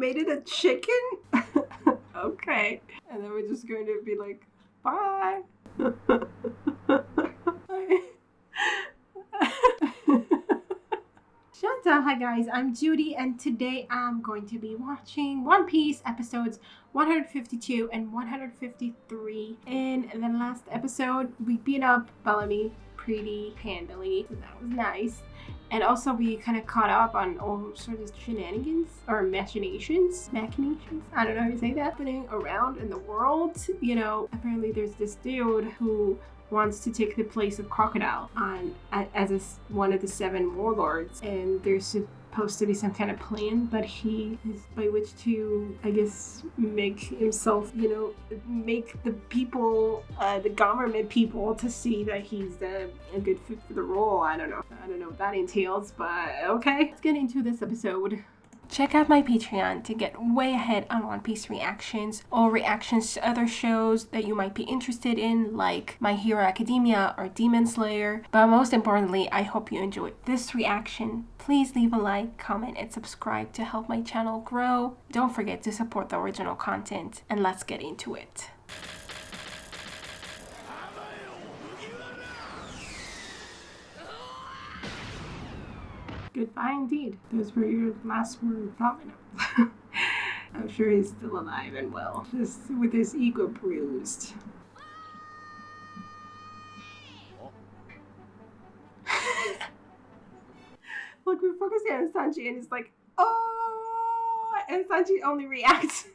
made it a chicken? Okay. And then we're just going to be like, bye. Shanta, hi guys, I'm Judy, and today I'm going to be watching One Piece episodes 152 and 153. In the last episode, we beat up Bellemere pretty handily, so that was nice. And also we kind of caught up on all sorts of shenanigans or machinations, I don't know how you say that, happening around in the world. You know, apparently there's this dude who wants to take the place of Crocodile as one of the 7 warlords, and there's supposed to be some kind of plan that he is by which to, I guess, make himself, you know, make the people, the government people, to see that he's a good fit for the role. I don't know what that entails, but okay. Let's get into this episode. Check out my Patreon to get way ahead on One Piece reactions or reactions to other shows that you might be interested in, like My Hero Academia or Demon Slayer. But most importantly, I hope you enjoyed this reaction. Please leave a like, comment, and subscribe to help my channel grow. Don't forget to support the original content, and let's get into it. Goodbye indeed. Those were your last words. I'm sure he's still alive and well, just with his ego bruised. Look, we're focusing on Sanji, and he's like, oh! And Sanji only reacts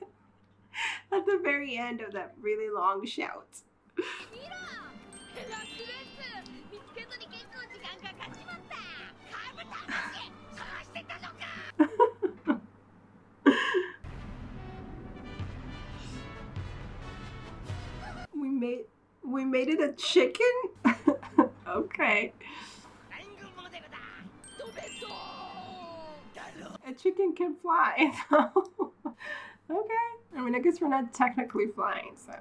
at the very end of that really long shout. We made it a chicken? Okay. A chicken can fly. Okay. I mean, I guess we're not technically flying, so.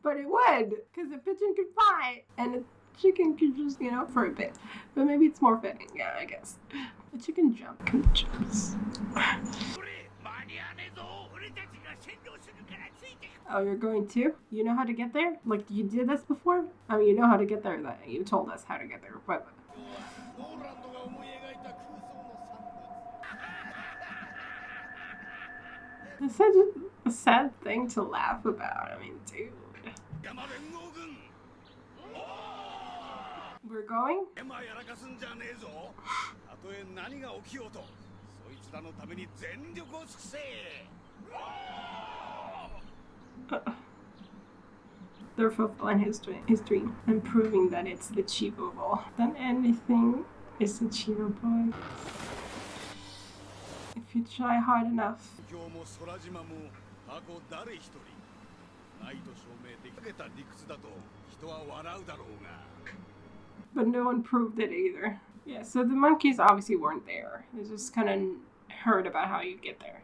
But it would, because a pigeon could fly, and a chicken could just, you know, for a bit. But maybe it's more fitting, yeah, I guess. A chicken jumps. Oh, you're going to? You know how to get there? Like, you did this before? I mean, you know how to get there. That you told us how to get there, but... It's such a sad thing to laugh about. I mean, dude. We're going? They're fulfilling his dream and proving that it's achievable. That anything is achievable if you try hard enough. But no one proved it either. Yeah, so the monkeys obviously weren't there. They just kind of heard about how you get there.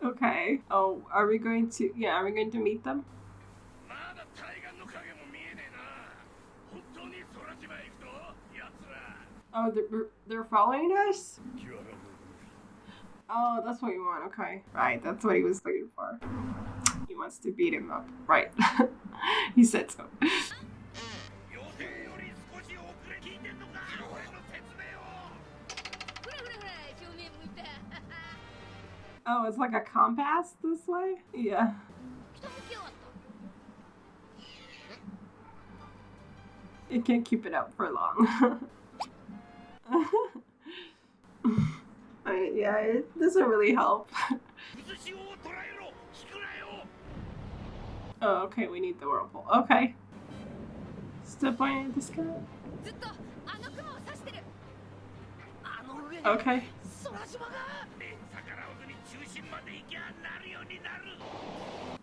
Okay. Oh, are we going to meet them? Oh, they're following us? Oh, that's what you want. Okay. Right, that's what he was looking for. He wants to beat him up. Right. He said so. Oh, it's like a compass this way? Yeah. It can't keep it up for long. Yeah, it doesn't really help. Oh, okay, we need the whirlpool. Okay. Still pointing at the sky? Okay.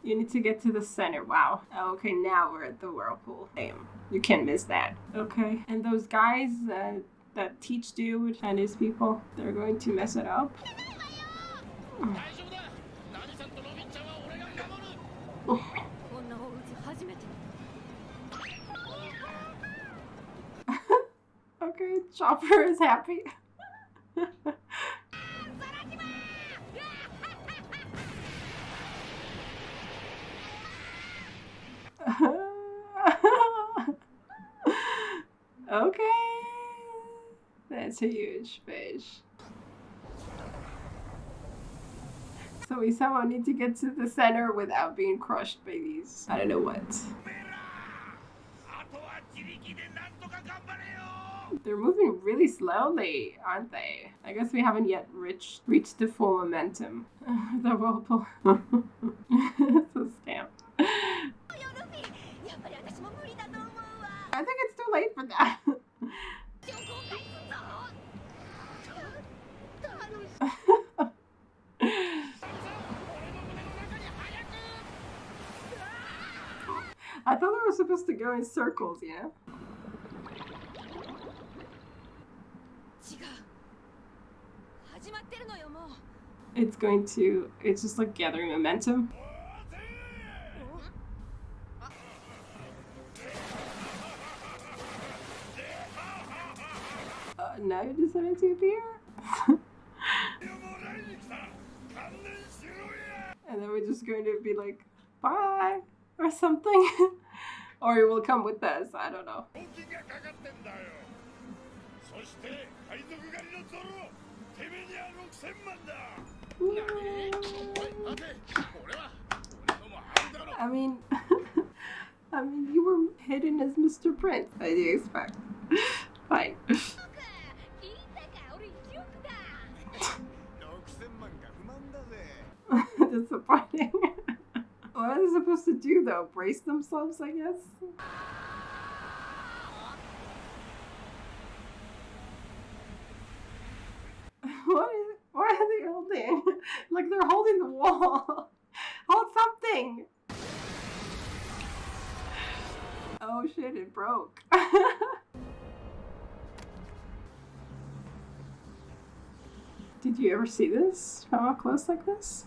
You need to get to the center. Wow. Okay, now we're at the whirlpool. Damn. You can't miss that. Okay. And those guys, that Teach dude and his people, they're going to mess it up. Okay, Chopper is happy. Okay, that's a huge fish. So we somehow need to get to the center without being crushed by these, I don't know what. They're moving really slowly, aren't they? I guess we haven't yet reached the full momentum. The whirlpool. It's a scam. I think it's too late for that. I thought they were supposed to go in circles, you know? It's just like gathering momentum. Now you decided to appear? And then we're just going to be like, bye, or something. Or it will come with us, I don't know. I mean, you were hidden as Mr. Prince. I do expect. Fine. Disappointing. What are they supposed to do though? Brace themselves, I guess? What are they holding? Like they're holding the wall. Hold something! Oh shit, it broke. Did you ever see this from up close like this?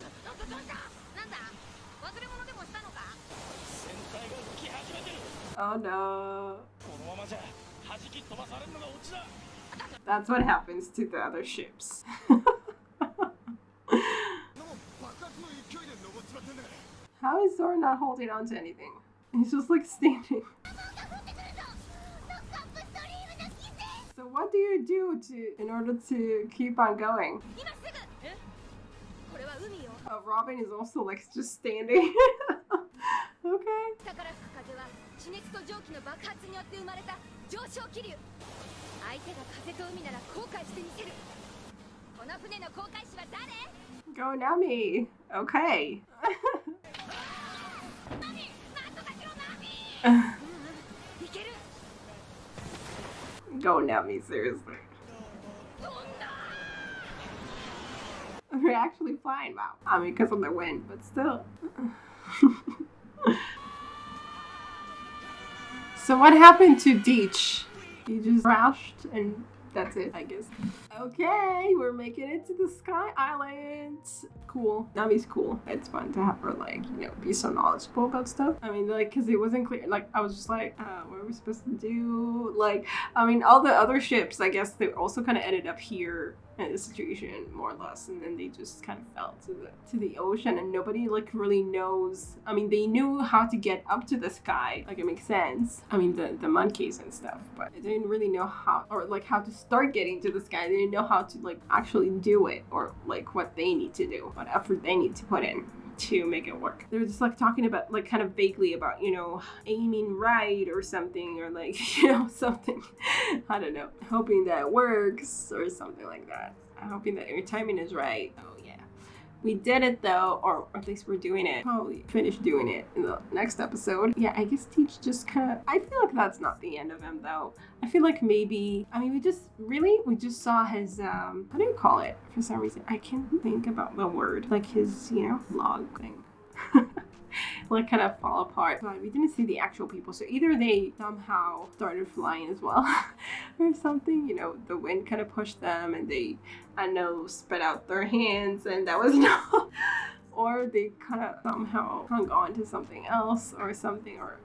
Oh no. That's what happens to the other ships. How is Zoro not holding on to anything? He's just like standing. So what do you do in order to keep on going? Oh, Robin is also like just standing. Okay. Go Nami. Okay. Go Nami, seriously. We're actually flying, wow. I mean, because of the wind, but still. So what happened to Deech? He just crashed and that's it, I guess. Okay, we're making it to the Sky Island. Cool. Nami's cool. It's fun to have her, like, you know, be so knowledgeable about stuff. I mean, like, because it wasn't clear. Like, I was just like, what are we supposed to do? Like, I mean, all the other ships, I guess they also kind of ended up here in this situation, more or less. And then they just kind of fell to the ocean and nobody, like, really knows. I mean, they knew how to get up to the sky. Like, it makes sense. I mean, the monkeys and stuff. But they didn't really know how, or, like, how to start getting to the sky. They didn't know how to, like, actually do it, or like what they need to do, what effort they need to put in to make it work. They were just like talking about, like, kind of vaguely about, you know, aiming right or something, or like, you know, something. I don't know, hoping that it works or something like that. I'm hoping that your timing is right. Oh yeah, we did it though, or at least we're doing it. Probably finish doing it in the next episode. Yeah, I guess Teach just kind of, I feel like that's not the end of him though. I feel like maybe, I mean, we just saw his, how do you call it? For some reason, I can't think about the word. Like his, you know, log thing. like kind of fall apart. But we didn't see the actual people, so either they somehow started flying as well or something, you know, the wind kind of pushed them and they, I know, spread out their hands and that was no, or they kind of somehow hung on to something else or something, or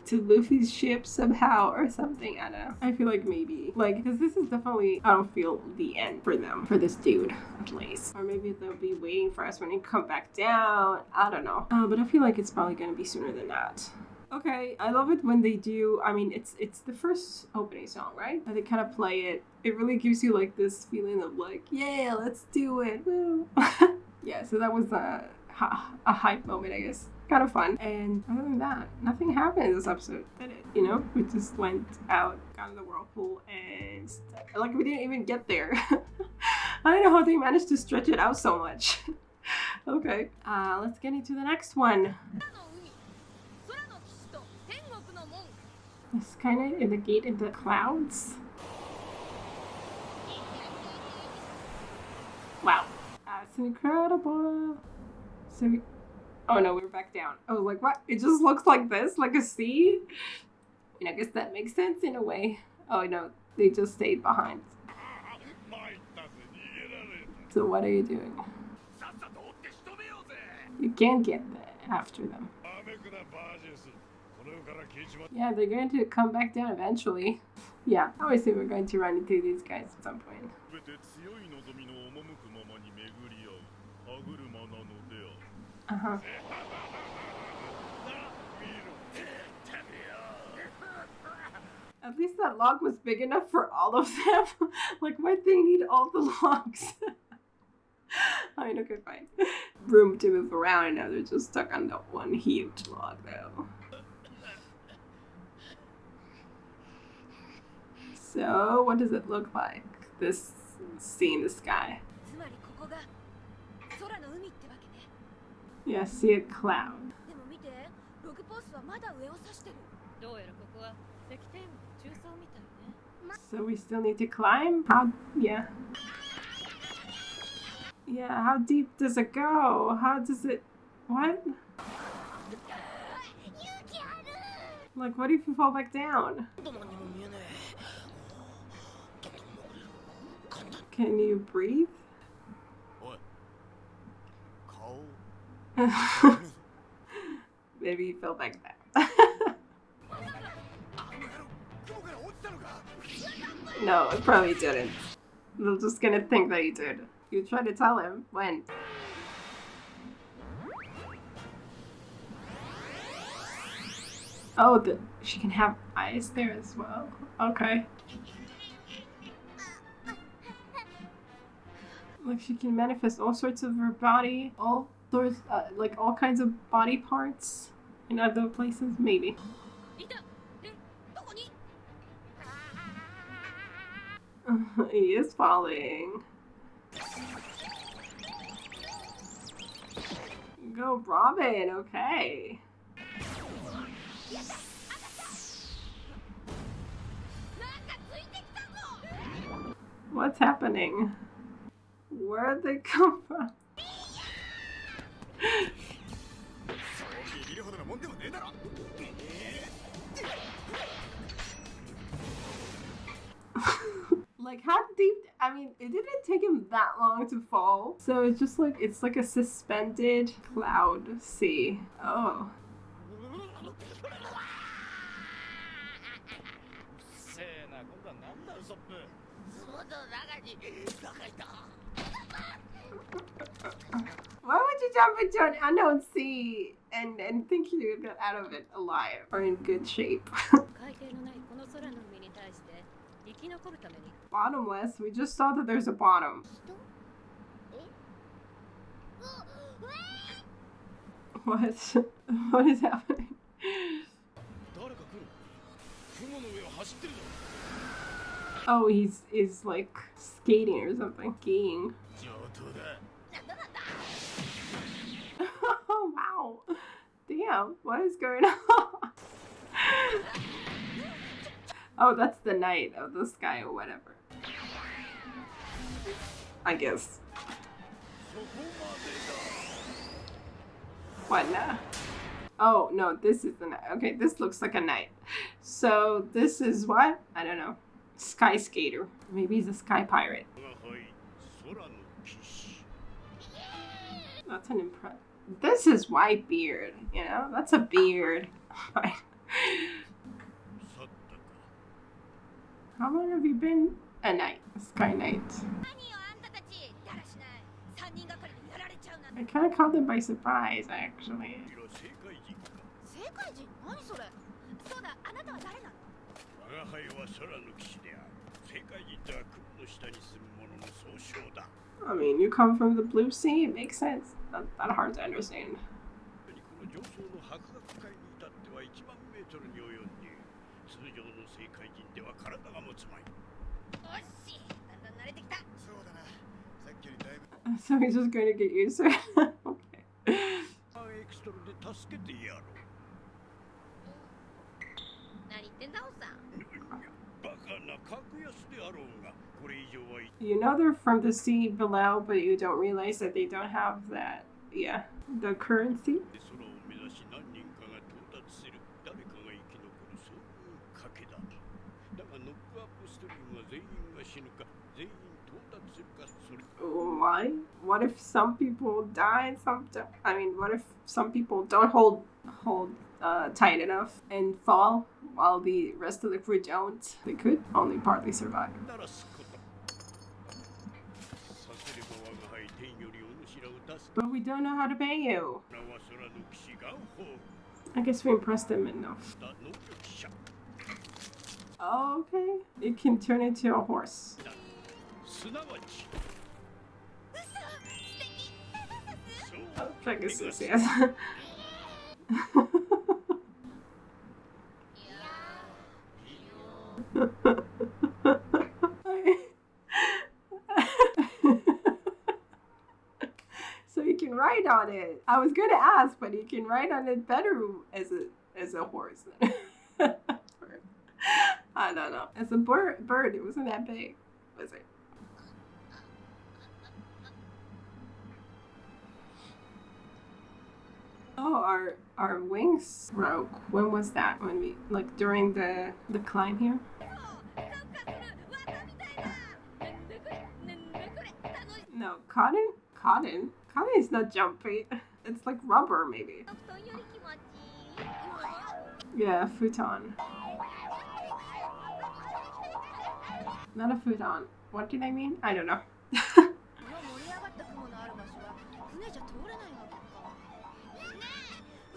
to Luffy's ship somehow or something. I don't know. I feel like maybe, like, because this is definitely, I don't feel the end for them, for this dude at least. Or maybe they'll be waiting for us when they come back down. I don't know. But I feel like it's probably gonna be sooner than that. Okay, I love it when they do, I mean, it's the first opening song, right? And they kind of play it. It really gives you like this feeling of like, yeah, let's do it. Woo. Yeah, so that was a hype moment, I guess. Kind of fun. And other than that, nothing happened in this episode, did it? You know, we just went out, got in the whirlpool, and like we didn't even get there. I don't know how they managed to stretch it out so much. Okay, let's get into the next one. It's kind of in the gate in the clouds. Wow, that's incredible. So we, oh no, we're back down. I was like, what? It just looks like this, like a sea? And I guess that makes sense in a way. Oh no, they just stayed behind. So what are you doing? You can't get after them. Yeah, they're going to come back down eventually. Yeah, obviously we're going to run into these guys at some point. Uh-huh. At least that log was big enough for all of them. Like, why'd they need all the logs? I mean, okay, fine. Room to move around, and now they're just stuck on that one huge log, though. So, what does it look like, this sea in the sky? Yeah, see a cloud. So we still need to climb? How, yeah. Yeah, how deep does it go? How does it, what? Like, what if you fall back down? Can you breathe? Maybe he fell back down. No, it probably didn't. They're just gonna think that he did. You try to tell him when. Oh, she can have eyes there as well. Okay. Like she can manifest all sorts of her body, all sorts, like all kinds of body parts in other places, maybe. He is falling. Go, Robin. Okay. What's happening? Where'd they come from? Like how deep? I mean, it didn't take him that long to fall. So it's just like, it's like a suspended cloud sea. Oh. Why would you jump into an unknown sea and think you would get out of it alive or in good shape? Bottomless? We just saw that there's a bottom. What? What is happening? Oh, he's like skating or something. Skiing. Oh, wow. Damn, what is going on? Oh, that's the night of the sky or whatever. I guess. What now? Oh, no, this is the knight. Okay, this looks like a knight. So this is what? I don't know. Sky skater. Maybe he's a sky pirate. That's an impress. This is white beard, you know? That's a beard. How long have you been a knight? A sky knight. I kind of caught them by surprise, actually. I mean, you come from the blue sea, it makes sense. Not hard to understand. So he's just going to get used to it. Okay. You know they're from the sea below, but you don't realize that they don't have that, yeah, the currency. Why? What if some people die and some don't? I mean, what if some people don't hold tight enough and fall while the rest of the crew don't? They could only partly survive. But we don't know how to pay you. I guess we impressed them enough. Oh, okay. It can turn into a horse. Oh, Pegasus, yes. So you can ride on it. I was gonna ask, but you can ride on it better as a horse. I don't know. As a bird, it wasn't that big, was it? Oh, our wings broke. When was that? When we, like, during the climb here? No, cotton? Cotton is not jumpy. It's like rubber, maybe. Yeah, futon. Not a futon. What did I mean? I don't know.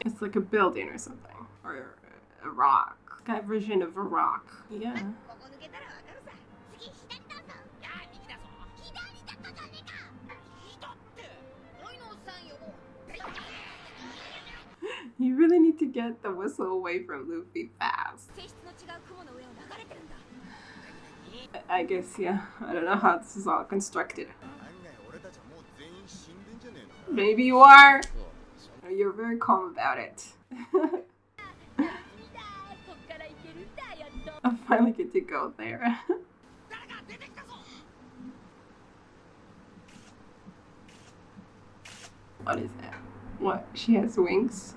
It's like a building or something. Or a rock. Sky version of a rock. Yeah. You really need to get the whistle away from Luffy fast. I guess, yeah. I don't know how this is all constructed. Maybe you are. You're very calm about it. I finally get to go there. What is that? What? She has wings?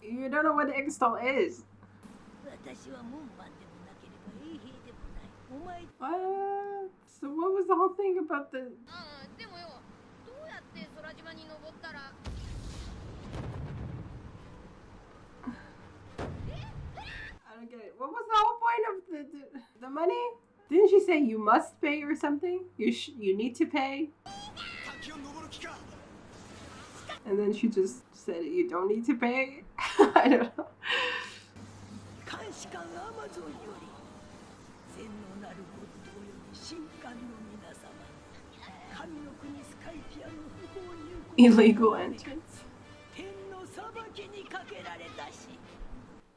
You don't know what the install is. What? So what was the whole thing about the... I don't get it. What was the whole point of the money? Didn't she say you must pay or something? You need to pay? And then she just said you don't need to pay? I don't know. Illegal entrance.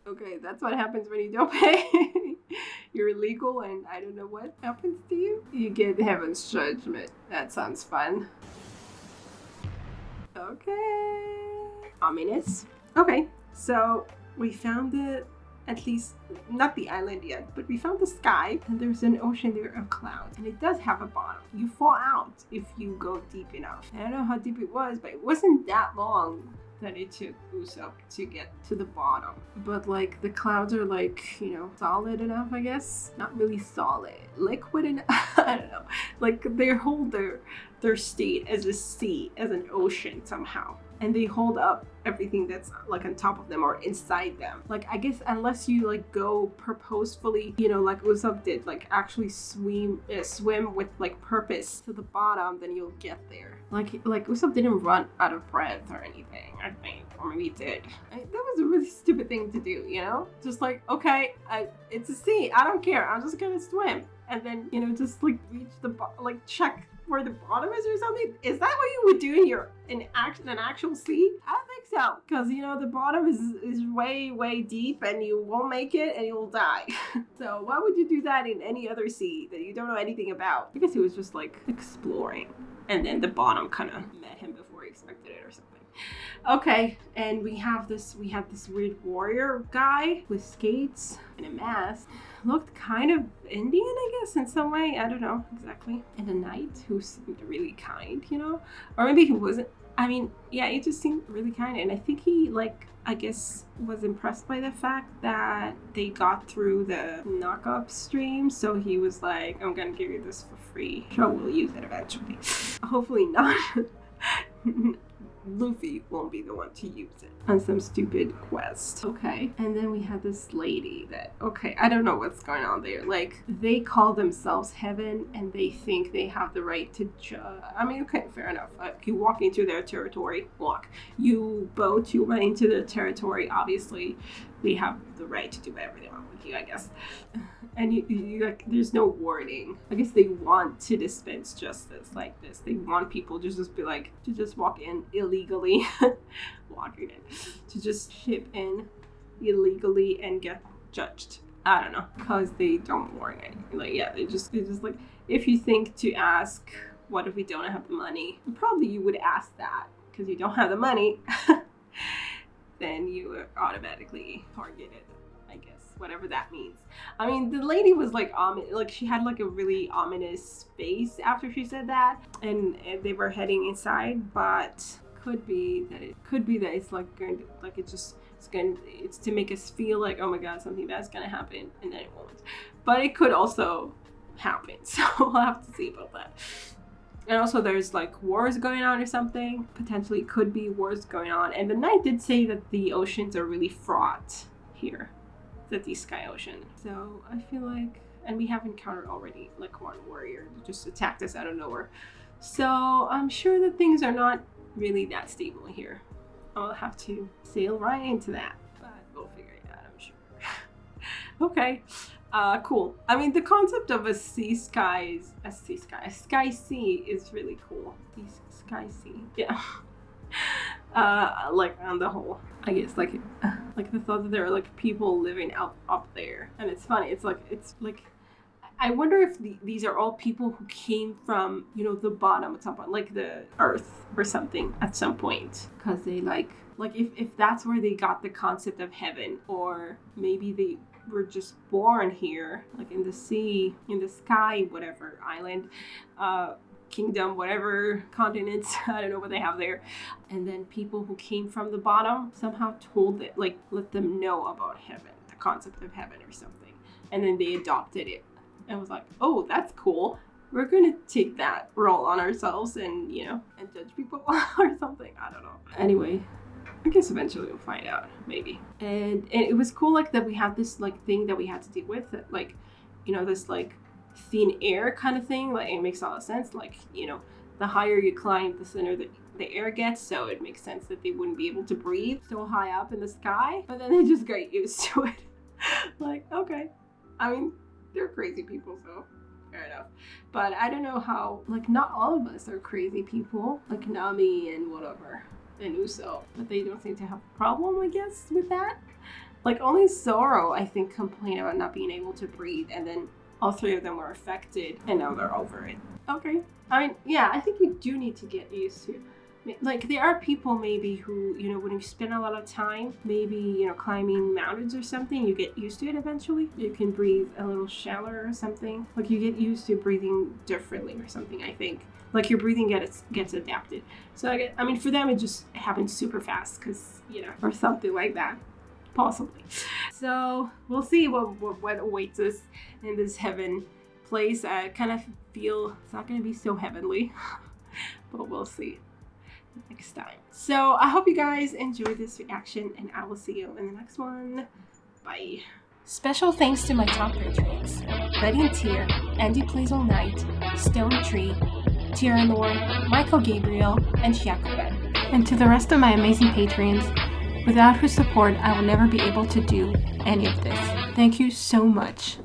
Okay, that's what happens when you don't pay. You're illegal and I don't know what happens to you. You get heaven's judgment. That sounds fun. Okay. ominous. Okay, so we found at least not the island yet, but we found the sky, and there's an ocean there of clouds, and it does have a bottom. You fall out if you go deep enough. I don't know how deep it was, but it wasn't that long that it took Usopp to get to the bottom. But like the clouds are like, you know, solid enough, I guess. Not really solid, liquid enough. I don't know. Like they hold their state as a sea, as an ocean somehow. And they hold up everything that's like on top of them or inside them. Like I guess unless you like go purposefully, you know, like Usopp did, like actually swim with like purpose to the bottom, then you'll get there. Like Usopp didn't run out of breath or anything, I think, or maybe he did. That was a really stupid thing to do, you know? Just like, okay, it's a sea, I don't care, I'm just gonna swim. And then, you know, just like reach the like check where the bottom is or something. Is that what you would do in an actual sea? I don't think so, because you know the bottom is way deep and you won't make it and you'll die. So why would you do that in any other sea that you don't know anything about? I guess he was just like exploring, and then the bottom kind of met him before he expected it or something. Okay, and we have this weird warrior guy with skates and a mask. Looked kind of Indian, I guess, in some way. I don't know exactly. And a knight who seemed really kind, you know? Or maybe he wasn't. I mean, yeah, he just seemed really kind. And I think he, like, I guess, was impressed by the fact that they got through the knock-up stream. So he was like, I'm gonna give you this for free. Sure, we'll use it eventually. Hopefully not. Luffy won't be the one to use it on some stupid quest. Okay, and then we have this lady that, okay, I don't know what's going on there. Like, they call themselves heaven and they think they have the right to judge. I mean, okay, fair enough. You walk into their territory, you went into their territory, obviously they have the right to do whatever they want with you, I guess. And you like, there's no warning. I guess they want to dispense justice like this. They want people to just be like, to just walk in illegally, to just ship in illegally and get judged. I don't know, because they don't warn anything. Like, yeah, they just like, if you think to ask, what if we don't have the money? Probably you would ask that because you don't have the money. Then you are automatically targeted, I guess, whatever that means. I mean, the lady was like, she had like a really ominous face after she said that, and they were heading inside, but could be that it's like going to, like, it's to make us feel like, oh my god, something bad's gonna happen, and then it won't. But it could also happen, so we'll have to see about that. And also there's like wars going on or something. Potentially could be wars going on. And the knight did say that the oceans are really fraught here. The Sky Ocean. So I feel like, and we have encountered already like one warrior who just attacked us out of nowhere. So I'm sure that things are not really that stable here. I'll have to sail right into that. But we'll figure it out, I'm sure. Okay. Cool. I mean, the concept of a sky sea is really cool. Sky sea, yeah. Like on the whole, I guess, like the thought that there are like people living up there, and it's funny. It's like, I wonder if these are all people who came from, you know, the bottom at some point, like the earth or something at some point, because they like if that's where they got the concept of heaven, or maybe they were just born here, like in the sea, in the sky, whatever island, kingdom, whatever continents, I don't know what they have there. And then people who came from the bottom somehow told it, like let them know about heaven, the concept of heaven or something. And then they adopted it and was like, oh, that's cool. We're going to take that role on ourselves and, you know, and judge people or something. I don't know. Anyway, I guess eventually we'll find out, maybe. And it was cool, like, that we had this, like, thing that we had to deal with, that, like, you know, this, like, thin air kind of thing. Like, it makes a lot of sense. Like, you know, the higher you climb, the thinner the air gets, so it makes sense that they wouldn't be able to breathe so high up in the sky. But then they just got used to it. Like, okay. I mean, they're crazy people, so fair enough. But I don't know how, like, not all of us are crazy people, like Nami and whatever. And Usopp, but they don't seem to have a problem, I guess, with that. Like, only Zoro, I think, complained about not being able to breathe, and then all three of them were affected, and now they're over it. Okay. I mean, yeah, I think you do need to get used to Like, there are people maybe who, you know, when you spend a lot of time, maybe, you know, climbing mountains or something, you get used to it eventually. You can breathe a little shallower or something. Like, you get used to breathing differently or something, I think. Like, your breathing gets adapted. So, I mean, for them, it just happens super fast because, you know, or something like that. Possibly. So, we'll see what awaits us in this heaven place. I kind of feel it's not going to be so heavenly, but we'll see next time. So I hope you guys enjoyed this reaction, and I will see you in the next one. Bye. Special thanks to my top patrons: Betty and Tier, Andy Plays All Night, Stone Tree, Tyrannor, Michael Gabriel, and Shakuben. And to the rest of my amazing patrons, without whose support I will never be able to do any of this. Thank you so much.